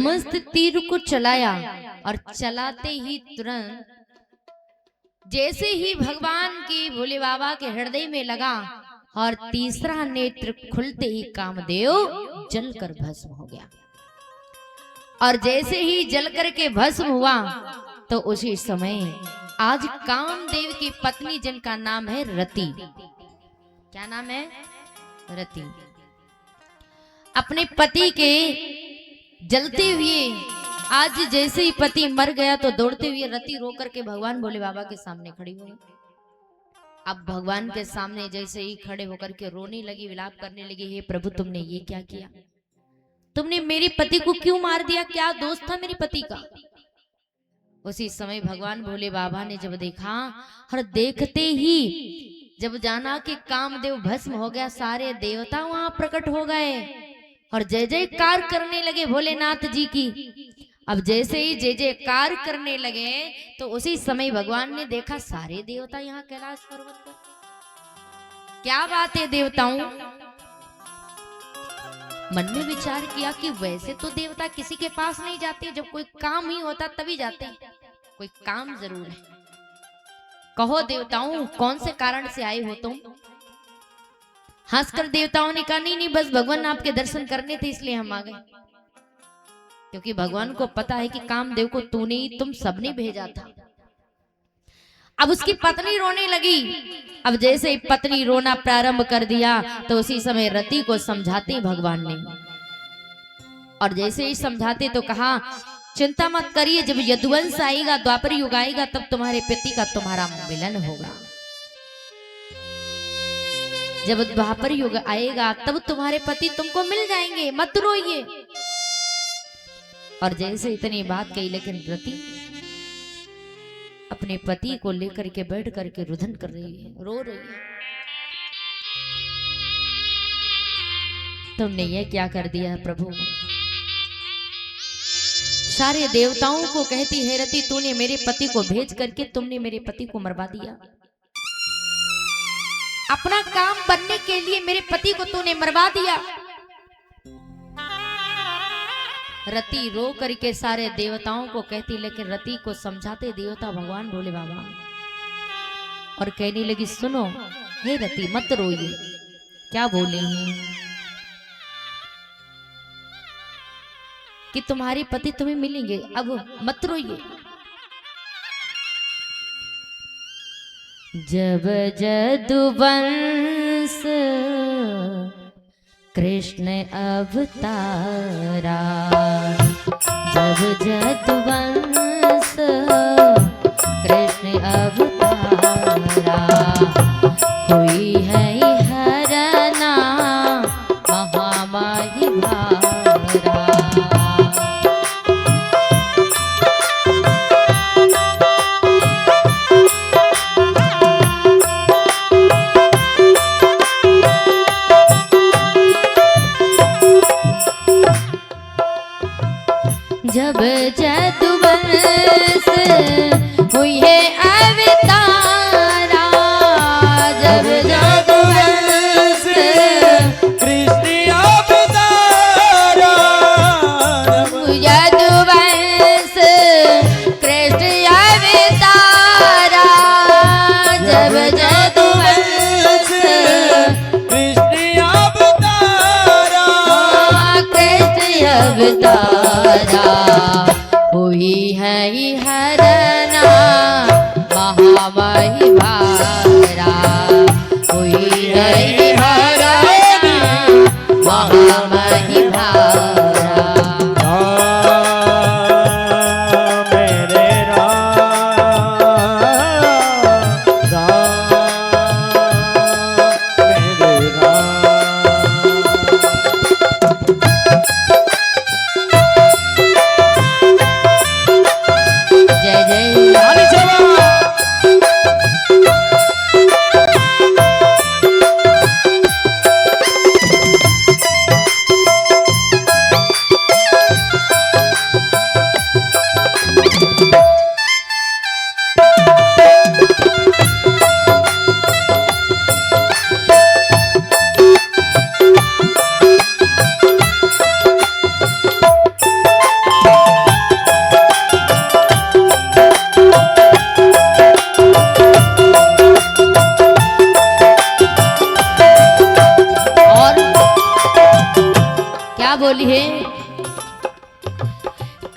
मस्त तीर को चलाया और चलाते ही तुरंत जैसे ही भगवान की भोले बाबा के हृदय में लगा और तीसरा नेत्र खुलते ही कामदेव जलकर भस्म हो गया। और जैसे ही जलकर के भस्म हुआ तो उसी समय आज कामदेव की पत्नी जिनका नाम है रति, क्या नाम है? रति, अपने पति के जलते हुए आज जैसे ही पति मर गया तो दौड़ते हुए रति रो करके भगवान भोले बाबा के सामने खड़ी हो गई। अब भगवान के सामने जैसे ही खड़े होकर के रोने लगी, विलाप करने लगी, हे प्रभु तुमने ये क्या किया? तुमने मेरे पति को क्यों मार दिया? क्या दोष था मेरे पति का? उसी समय भगवान भोले बाबा ने जब देखा और देखते ही जब जाना कि कामदेव भस्म हो गया, सारे देवता वहां प्रकट हो गए और जय जयकार करने लगे भोलेनाथ जी की। अब जैसे ही जय जयकार करने लगे तो उसी समय भगवान ने देखा सारे देवता यहाँ कैलाश पर्वत पर। क्या बात है देवताओं? मन में विचार किया कि वैसे तो देवता किसी के पास नहीं जाते, जब कोई काम ही होता तभी जाते हैं, कोई काम जरूर है। कहो देवताओं कौन से कारण से आए हो तुम? हंसकर देवताओं ने कहा नहीं नहीं, बस भगवान आपके दर्शन करने थे इसलिए हम आ गए। क्योंकि भगवान को पता है कि कामदेव को तूने ही, तुम सबने भेजा था। अब उसकी पत्नी रोने लगी। अब जैसे ही पत्नी रोना प्रारंभ कर दिया तो उसी समय रति को समझाते भगवान ने, और जैसे ही समझाते तो कहा चिंता मत करिए, जब यदुवंश आएगा, द्वापर युग आएगा, तब तुम्हारे पति का तुम्हारा मिलन होगा। जब द्वापर युग आएगा तब तुम्हारे पति तुमको मिल जाएंगे, मत रोइए। और जैसे इतनी बात कही, लेकिन रति अपने पति को लेकर के बैठ करके रुदन कर रही है, रो रही है। तुमने ये क्या कर दिया प्रभु? सारे देवताओं को कहती है रति तूने मेरे पति को भेज करके तुमने मेरे पति को मरवा दिया। अपना काम बनने के लिए मेरे पति को तूने मरवा दिया। रति रो करके सारे देवताओं को कहती, लेकिन रति को समझाते देवता भगवान भोले बाबा, और कहने लगी सुनो हे रति मत रोइए। क्या बोली कि तुम्हारे पति तुम्हें मिलेंगे, अब मत रोइए। जब जदुवंश कृष्ण अवतारा, जब जदुवंश कृष्ण अवतारा, हुई है हरना महामाही भारा। जब जदुवंश हुई है अवतारा, जब जदुवंश कृष्ण अवतारा, जदुवंश कृष्ण अवतारा, जब जदुवंश कृष्ण अवतारा, कृष्ण अवतारा, हुई है हरना महामारी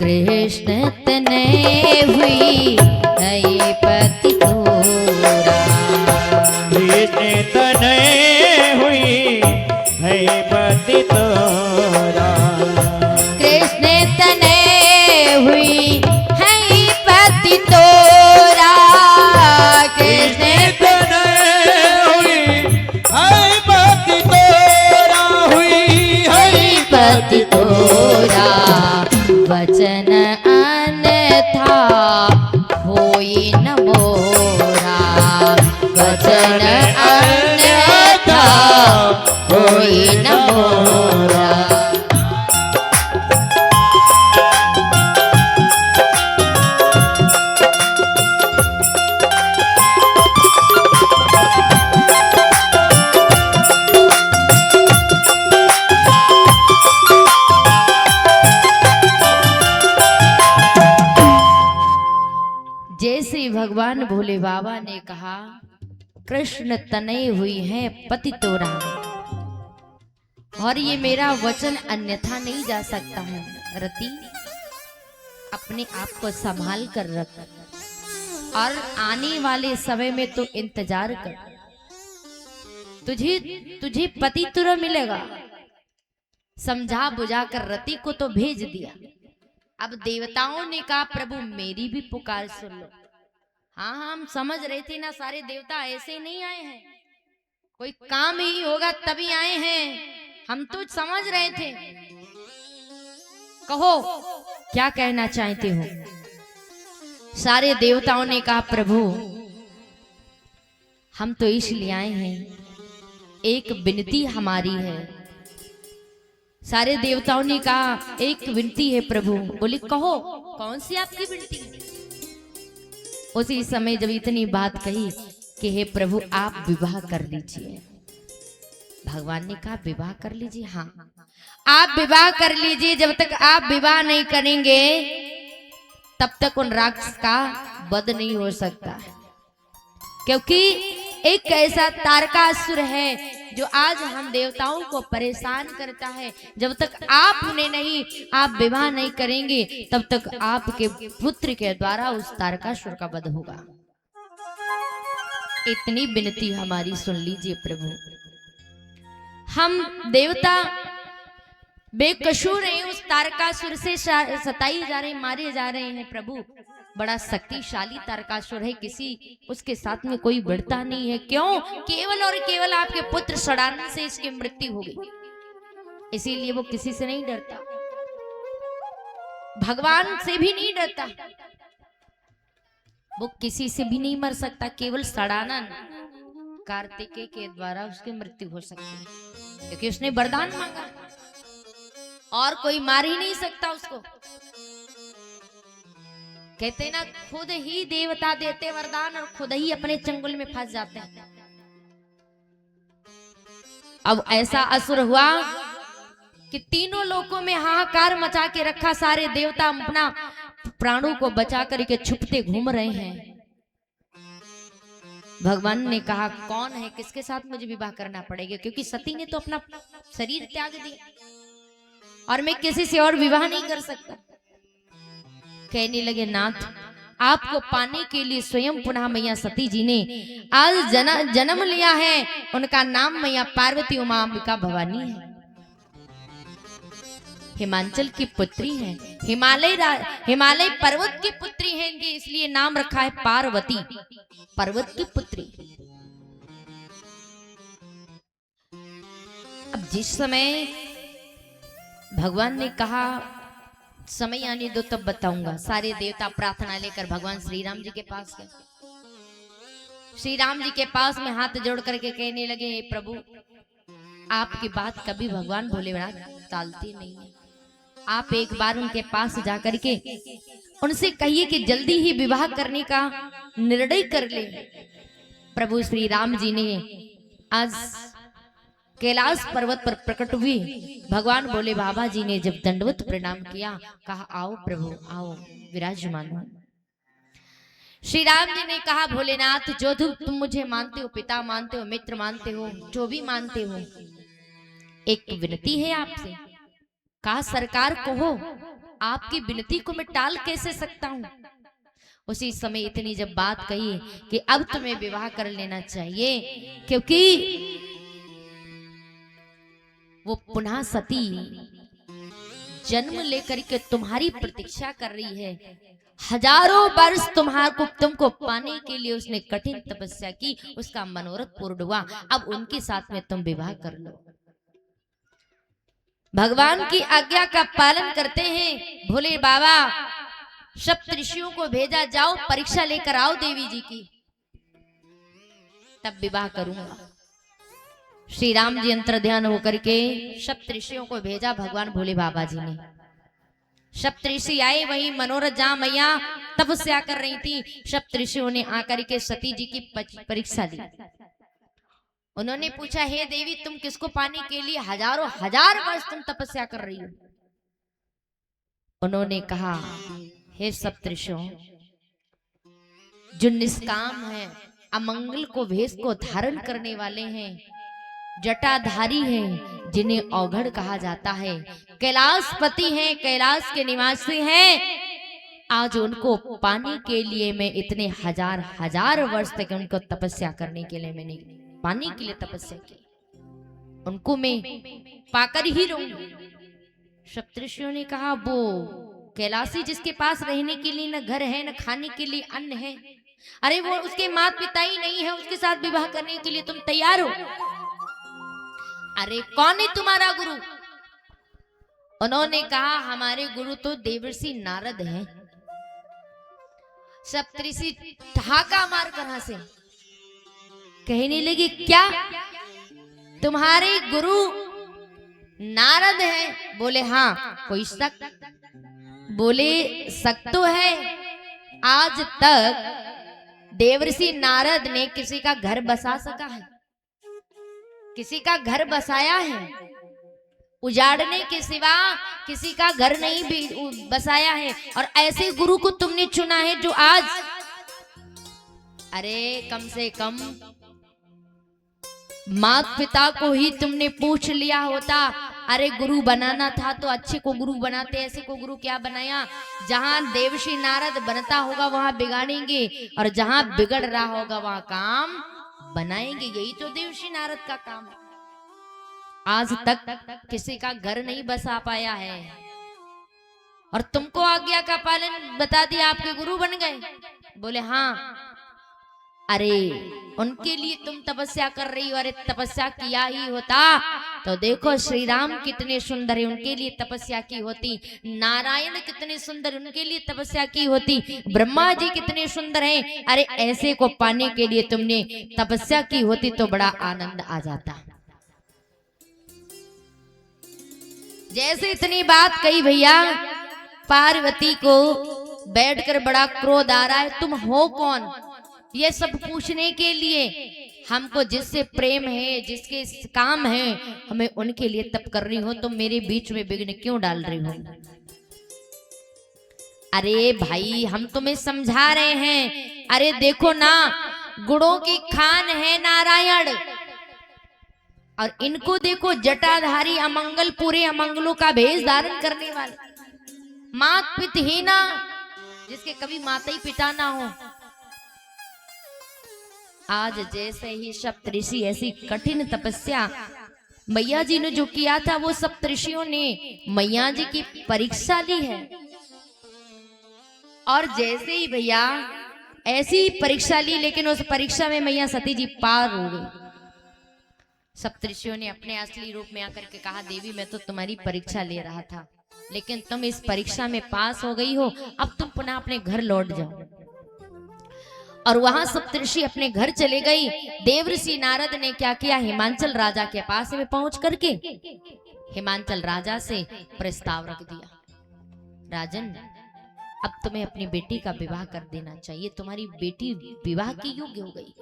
कृष्ण तनय हुई है पति तोरा। कृष्ण तनय हुई है पति तोरा। कृष्ण तनय हुई है पति तोरा। कृष्ण तनय हुई है पति तोरा। हुई है पति तोरा। वचन अन्यथा होई न मोरा। वचन अन्यथा होई न मोरा। जैसे भगवान भोले बाबा ने कहा कृष्ण तनय हुई है पति तोरा, और ये मेरा वचन अन्यथा नहीं जा सकता है। रति अपने आप को संभाल कर रख, और आने वाले समय में तो इंतजार कर, तुझे पति तुरंत मिलेगा। समझा बुझा कर रति को तो भेज दिया। अब देवताओं ने कहा प्रभु मेरी भी पुकार सुन लो। हाँ हम समझ रहे थे ना, सारे देवता ऐसे नहीं आए हैं, कोई काम ही होगा तभी आए हैं, हम तो समझ रहे थे। कहो क्या कहना चाहते हो। सारे देवताओं ने कहा प्रभु हम तो इसलिए आए हैं, एक विनती हमारी है। सारे देवताओं ने कहा एक विनती है प्रभु। बोले कहो कौन सी आपकी विनती है। उसी समय जब इतनी बात कही कि हे प्रभु आप विवाह कर लीजिए। भगवान ने कहा विवाह कर लीजिए। हाँ आप विवाह कर लीजिए, जब तक आप विवाह नहीं करेंगे तब तक उन राक्षस का वध नहीं हो सकता, क्योंकि एक ऐसा तारकासुर है जो आज हम देवताओं को परेशान करता है। जब तक आप उन्हें नहीं, आप विवाह नहीं करेंगे तब तक आपके पुत्र के द्वारा उस तारकासुर का वध होगा। इतनी विनती हमारी सुन लीजिए प्रभु। हम देवता बेकसूर हैं, उस तारकासुर से सताई जा रहे, मारे जा रहे हैं प्रभु। बड़ा शक्तिशाली तारकासुर है, किसी उसके साथ में कोई बढ़ता नहीं है। क्यों? केवल और केवल आपके पुत्र सड़ाने से इसकी मृत्यु हो गई, इसीलिए वो किसी से नहीं डरता, भगवान से भी नहीं डरता, वो किसी से भी नहीं मर सकता। केवल सड़ाना कार्तिकेय के द्वारा उसकी मृत्यु हो सकती है, क्योंकि उसने वरदान मांगा और कोई मार ही नहीं सकता उसको। कहते ना खुद ही देवता देते वरदान और खुद ही अपने चंगुल में फंस जाते हैं। अब ऐसा असुर हुआ कि तीनों लोकों में हाहाकार मचा के रखा। सारे देवता अपना प्राणों को बचा करके छुपते घूम रहे हैं। भगवान ने कहा कौन है, किसके साथ मुझे विवाह करना पड़ेगा, क्योंकि सती ने तो अपना शरीर त्याग दिया और मैं किसी से और विवाह नहीं कर सकता। कहने लगे नाथ आपको पाने के लिए स्वयं पुनः मैया सती जी ने आज जन्म लिया है। उनका नाम मैया पार्वती उमा अंबिका भवानी है। हिमांचल की पुत्री है, हिमालय पर्वत की पुत्री है इनकी, इसलिए नाम रखा है पार्वती, पर्वत की पुत्री। अब जिस समय भगवान ने कहा समय आने दो तब बताऊंगा, सारे देवता प्रार्थना लेकर भगवान श्री राम जी के पास गए। श्री राम जी के पास में हाथ जोड़ करके कहने लगे हे प्रभु आपकी बात कभी भगवान भोलेनाथ टालते नहीं है। आप एक बार उनके पास जाकर के उनसे कहिए कि जल्दी ही विवाह करने का निर्णय कर ले। प्रभु श्री राम जी ने आज कैलाश पर्वत पर प्रकट हुए। भगवान भोले बाबा जी ने जब दंडवत प्रणाम किया, कहा आओ प्रभु आओ विराजमान हो। श्री राम जी ने कहा भोलेनाथ जो तुम मुझे मानते हो, पिता मानते हो, मित्र मानते हो, जो भी मानते हो, एक विनती है आपसे। कहा सरकार कहो आपकी विनती को मैं टाल कैसे सकता हूँ। उसी समय इतनी जब बात कही कि अब तुम्हें विवाह कर लेना चाहिए, क्योंकि वो पुनः सती जन्म लेकर के तुम्हारी प्रतीक्षा कर रही है। हजारों वर्ष तुमको पाने के लिए उसने कठिन तपस्या की, उसका मनोरथ पूर्ण हुआ। अब उनके साथ में तुम विवाह कर लो। भगवान की आज्ञा का पालन करते हैं भोले बाबा। सप्त ऋषियों को भेजा, जाओ परीक्षा लेकर आओ देवी जी की, तब विवाह करूंगा। श्री राम जी अंतर ध्यान होकर के सप्त ऋषियों को भेजा भगवान भोले बाबा जी ने। सप्त ऋषि आए, वही मनोरथ जहां मैया तपस्या कर रही थी, सप्त ऋषियों ने आकर के सती जी की परीक्षा ली। उन्होंने पूछा, हे देवी तुम किसको पाने के लिए हजारों हजार वर्ष तुम तपस्या कर रही हो। उन्होंने कहा, हे सप्त ऋषियों, जो निष्काम है, अमंगल को भेष को धारण करने वाले हैं, जटाधारी हैं, जिन्हें औघड़ कहा जाता है, कैलाशपति हैं, कैलाश के निवासी हैं, आज उनको पाने के लिए मैं इतने हजार हजार वर्ष तक उनको तपस्या करने के लिए, मैंने पाने के लिए तपस्या की, उनको मैं पाकर ही रहूंगी। सप्तऋषियों ने कहा, वो कैलाशी जिसके पास रहने के लिए न घर है न खाने के लिए अन्न है, अरे वो उसके माता पिता ही नहीं है, उसके साथ विवाह करने के लिए तुम तैयार हो? अरे कौन है तुम्हारा गुरु? उन्होंने कहा, हमारे गुरु तो देवर्षि नारद हैं। सप्तऋषि ठहाका मार कर हंसे, कहने लगे, क्या तुम्हारे गुरु नारद हैं? बोले हाँ। कोई शक? बोले शक तो है, आज तक देवर्षि नारद ने किसी का घर बसा सका है? किसी का घर बसाया है? उजाड़ने के सिवा किसी का घर नहीं भी बसाया है। और ऐसे गुरु को तुमने चुना है जो आज, अरे कम से कम माता पिता को ही तुमने पूछ लिया होता। अरे गुरु बनाना था तो अच्छे को गुरु बनाते, ऐसे को गुरु क्या बनाया? जहां देवर्षि नारद बनता होगा वहां बिगाड़ेंगे, और जहां बिगड़ रहा होगा वहां काम बनाएंगे। यही तो देवर्षि नारद का काम है। आज तक किसी का घर नहीं बसा पाया है, और तुमको आज्ञा का पालन बता दिया, आपके गुरु बन गए। बोले हाँ। अरे उनके लिए तुम तपस्या कर रही हो, अरे तपस्या किया ही होता तो देखो श्री राम कितने सुंदर है, उनके लिए तपस्या की होती। नारायण कितने सुंदर, उनके लिए तपस्या की होती। ब्रह्मा जी कितने सुंदर हैं, अरे ऐसे को पाने के लिए तुमने तपस्या की होती तो बड़ा आनंद आ जाता। जैसे इतनी बात कही भैया, पार्वती को बैठकर बड़ा क्रोध आ रहा है। तुम हो कौन ये सब पूछने के लिए? हमको जिससे प्रेम है, जिसके काम है, हमें उनके लिए तप कर रही हो, तुम मेरे बीच में विघ्न क्यों डाल रही हो? अरे भाई हम तुम्हें समझा रहे हैं। अरे देखो ना, गुणों की खान है नारायण, और इनको देखो जटाधारी, अमंगल पूरे अमंगलों का भेष धारण करने वाले, मात पितहीना, जिसके कभी माता ही पिता ना हो। आज जैसे ही सप्तऋषि ऐसी कठिन तपस्या मैया जी ने जो किया था, वो सप्तऋषियों ने मैया जी की परीक्षा ली है। और जैसे ही भैया ऐसी परीक्षा ली, लेकिन उस परीक्षा में मैया सती जी पार हो गई। सप्तऋषियों ने अपने असली रूप में आकर के कहा, देवी मैं तो तुम्हारी परीक्षा ले रहा था, लेकिन तुम इस परीक्षा में पास हो गई हो, अब तुम पुनः अपने घर लौट जाओ। और वहां सप्तऋषि अपने घर चले गई। देवर्षि नारद ने क्या किया, हिमांचल राजा के पास में पहुंच करके हिमांचल राजा से प्रस्ताव रख दिया, राजन अब तुम्हें अपनी बेटी का विवाह कर देना चाहिए, तुम्हारी बेटी विवाह की योग्य हो गई।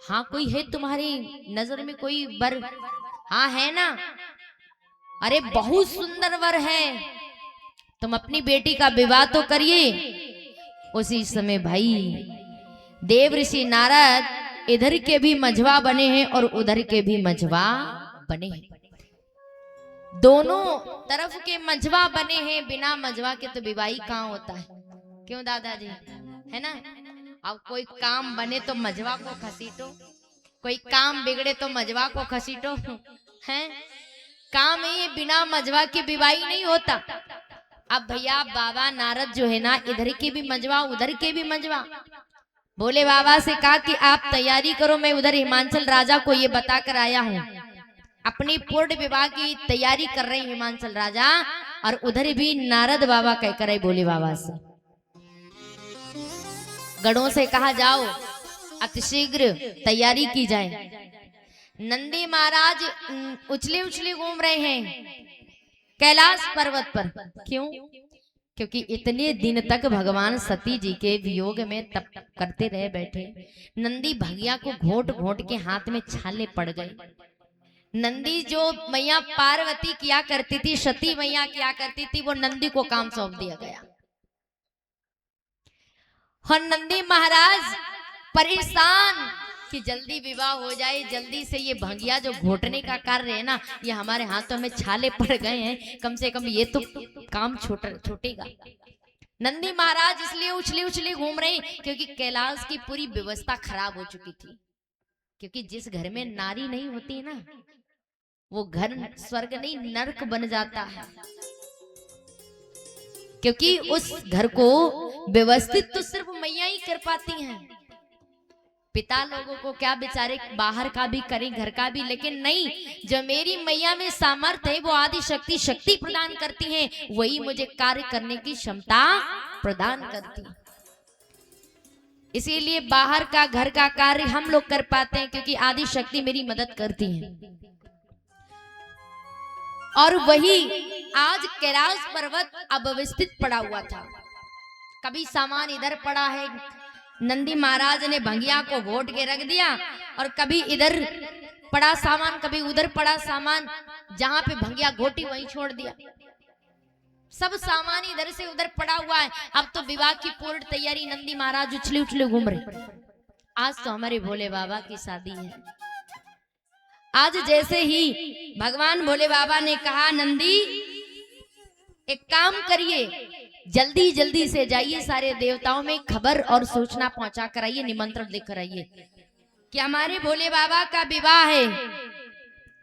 हाँ कोई है तुम्हारी नजर में कोई वर? हाँ है ना? अरे बहुत सुंदर वर है, तुम अपनी बेटी का विवाह तो करिए। उसी समय भाई देवर्षि नारद इधर के भी मझवा बने हैं और उधर के भी मझवा बने हैं। दोनों तरफ के मंझवा बने हैं, बिना मंझवा के तो विवाही कहाँ होता है, क्यों दादाजी, है ना। अब कोई काम बने तो मंझवा को घसीटो, कोई काम बिगड़े तो मंझवा को घसीटो, हैं। काम है ये, बिना मंझवा के विवाही नहीं होता। अब भैया बाबा नारद जो है ना, इधर के भी मंझवा उधर के भी मंझवा, भोले बाबा से कहा कि आप तैयारी करो, मैं उधर हिमांचल राजा को ये बता कर आया हूँ। अपनी पूर्ण विवाह की तैयारी कर रहे हिमांचल राजा, और उधर भी नारद बाबा कहकर आए भोले बाबा से। गणों से कहा जाओ अतिशीघ्र तैयारी की जाए। नंदी महाराज उछले उछले घूम रहे हैं कैलाश पर्वत पर। क्यों? क्योंकि इतने दिन तक भगवान सती जी के वियोग में तप करते रहे बैठे। नंदी भगिया को घोट घोट के हाथ में छाले पड़ गए। नंदी जो मैया पार्वती किया करती थी, सती मैया किया करती थी, वो नंदी को काम सौंप दिया गया। और नंदी महाराज परेशान कि जल्दी विवाह हो जाए, जल्दी से ये भंगिया जो घोटने का कार्य है ना, ये हमारे हाथों में छाले पड़ गए हैं, कम से कम ये तो काम छूटेगा। नंदी महाराज इसलिए उछले उछले घूम रहे क्योंकि कैलाश की पूरी व्यवस्था खराब हो चुकी थी। क्योंकि जिस घर में नारी नहीं होती है ना, वो घर स्वर्ग नहीं नरक बन जाता है। क्योंकि उस घर को व्यवस्थित तो सिर्फ मैया ही कर पाती हैं। पिता लोगों को क्या बेचारे बाहर का भी करें, घर का भी, लेकिन नहीं, जो मेरी मैया में सामर्थ्य है वो आदि शक्ति प्रदान करती है, वही मुझे कार्य करने की क्षमता प्रदान करती है। इसीलिए बाहर का घर का कार्य हम लोग कर पाते हैं क्योंकि आदि शक्ति मेरी मदद करती है। और वही आज कैलाश पर्वत अव्यवस्थित पड़ा हुआ था। कभी सामान इधर पड़ा है, नंदी महाराज ने भंगिया को घोट के रख दिया, और कभी इधर पड़ा सामान, कभी उधर पड़ा सामान, जहां पे भंगिया घोटी वहीं छोड़ दिया। सब सामान इधर से उधर पड़ा हुआ है। अब तो विवाह की पूर्ण तैयारी, नंदी महाराज उछले उछले घूम रहे। आज तो हमारे भोले बाबा की शादी है। आज जैसे ही भगवान भोले बाबा ने कहा, नंदी एक काम करिए, जल्दी जल्दी से जाइए, सारे देवताओं में खबर और सूचना पहुंचा कर आइए, निमंत्रण देकर आइए कि हमारे भोले बाबा का विवाह है,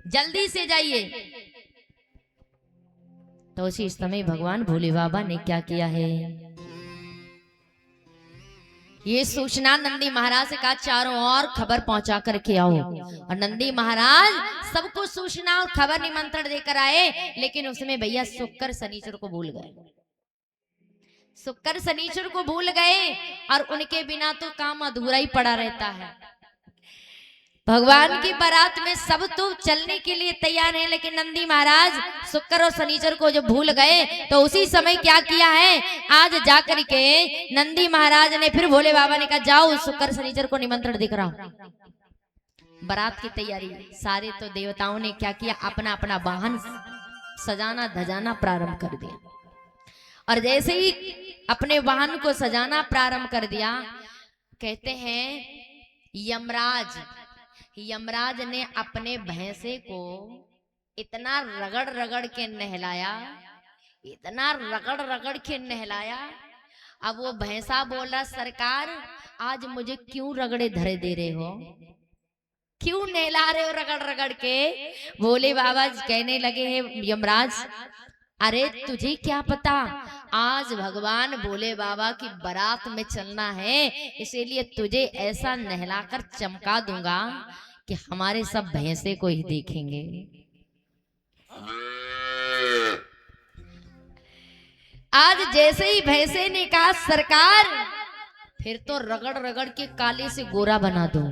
जल्दी से जाइए। तो उसी समय भगवान भोले बाबा ने क्या किया है, ये सूचना नंदी महाराज से कहा चारों ओर खबर पहुंचा करके आओ। और नंदी महाराज सबको सूचना और खबर निमंत्रण देकर आए, लेकिन उसमें भैया शुक्र शनिचर को भूल गए। शुक्र शनिचर को भूल गए, और उनके बिना तो काम अधूरा ही पड़ा रहता है। भगवान की बारात में सब तो चलने के लिए तैयार हैं, लेकिन नंदी महाराज शुक्र और शनिचर को जो भूल गए, तो उसी समय क्या किया है, आज जाकर के नंदी महाराज ने फिर भोले बाबा ने कहा जाओ शुक्र शनिचर को निमंत्रण देकर आओ। बारात की तैयारी, सारे तो देवताओं ने क्या किया, अपना अपना वाहन सजाना धजाना प्रारंभ कर दिया। और जैसे ही अपने वाहन को सजाना प्रारंभ कर दिया, कहते हैं यमराज ने अपने भैंसे को इतना रगड़ रगड़ के नहलाया, इतना रगड़ रगड़ के नहलाया। अब वो भैंसा बोला, सरकार आज मुझे क्यों रगड़े धरे दे रहे हो, क्यों नहला रहे हो रगड़ रगड़ के। भोले बाबा कहने लगे हैं यमराज, अरे तुझे क्या पता, आज भगवान भोले बाबा की बारात में चलना है, इसीलिए तुझे ऐसा नहलाकर चमका दूंगा कि हमारे सब भैंसे को ही देखेंगे। आज जैसे ही भैंसे ने कहा सरकार फिर तो रगड़ रगड़ के काले से गोरा बना दो,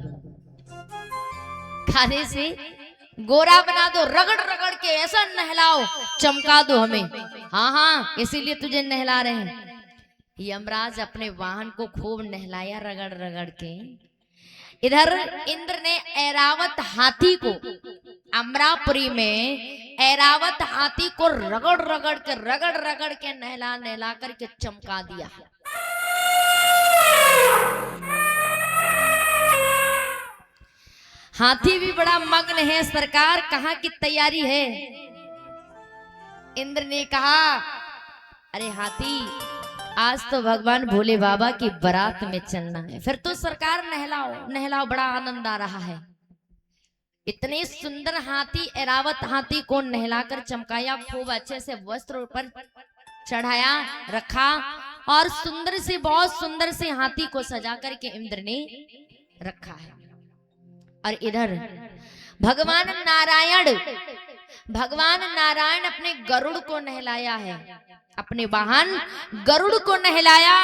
काले से गोरा बना दो, रगड़ रगड़ के ऐसा नहलाओ, चमका दो हमें। हाँ हाँ, इसीलिए तुझे नहला रहे हैं। यमराज अपने वाहन को खूब नहलाया रगड़ रगड़ के। इधर इंद्र ने ऐरावत हाथी को, अमरापुरी में ऐरावत हाथी को रगड़ रगड़ के नहला नहला करके चमका दिया। हाथी भी बड़ा मग्न है, सरकार कहाँ की तैयारी है। इंद्र ने कहा, अरे हाथी, आज तो भगवान भोले बाबा की बारात में चलना है, फिर तो सरकार नहलाओ नहलाओ, बड़ा आनंद आ रहा है। इतने सुंदर हाथी, ऐरावत हाथी को नहलाकर चमकाया, खूब अच्छे से वस्त्र पर चढ़ाया रखा, और सुंदर से, बहुत सुंदर से हाथी को सजा करके इंद्र ने रखा है। और इधर भगवान नारायण अपने गरुड़ को नहलाया है, अपने वाहन गरुड़ को नहलाया,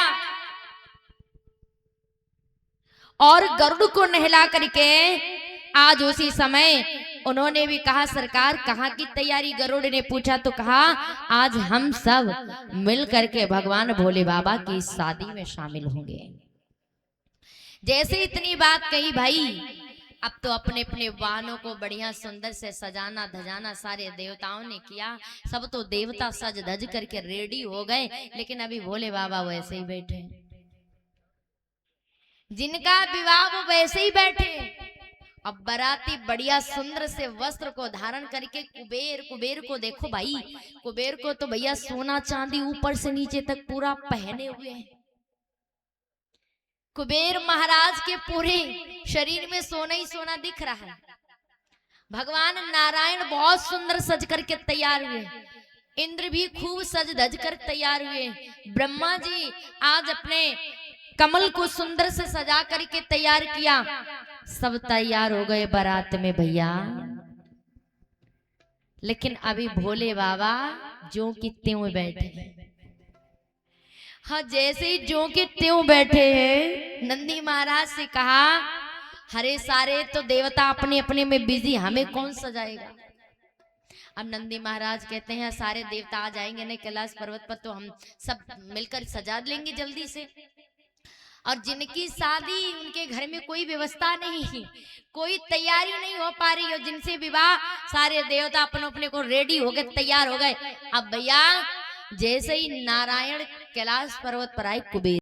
और गरुड़ को नहला करके आज उसी समय उन्होंने भी कहा, सरकार कहाँ की तैयारी? गरुड़ ने पूछा तो कहा, आज हम सब मिल करके भगवान भोले बाबा की शादी में शामिल होंगे। जैसे इतनी बात कही भाई, अब तो अपने अपने वाहनों को बढ़िया सुंदर से सजाना धजाना सारे देवताओं ने किया। सब तो देवता सज धज करके रेडी हो गए, लेकिन अभी भोले बाबा वैसे ही बैठे, जिनका विवाह वो वैसे ही बैठे। अब बाराती बढ़िया सुंदर से वस्त्र को धारण करके कुबेर को देखो भाई, कुबेर को तो भैया सोना चांदी ऊपर से नीचे तक पूरा पहने हुए हैं। कुबेर महाराज के पूरे शरीर में सोना ही सोना दिख रहा है। भगवान नारायण बहुत सुंदर सज करके तैयार हुए, इंद्र भी खूब सज धज कर तैयार हुए, ब्रह्मा जी आज अपने कमल को सुंदर से सजा करके तैयार किया, सब तैयार हो गए बारात में भैया। लेकिन अभी भोले बाबा जो कि त्यों बैठे हैं। हाँ, जैसे ही जो कि त्यों बैठे हैं, नंदी महाराज से कहा, हरे सारे तो देवता अपने अपने में बिजी, हमें कौन सजाएगा? अब नंदी महाराज कहते हैं, सारे देवता आ जाएंगे ना कैलाश पर्वत पर, तो हम सब मिलकर सजा लेंगे जल्दी से। और जिनकी शादी, उनके घर में कोई व्यवस्था नहीं, कोई तैयारी नहीं हो पा रही हो, जिनसे विवाह, सारे देवता अपने अपने को रेडी हो गए, तैयार हो गए। अब भैया जैसे ही नारायण कैलाश पर्वत पर आए, कुबेर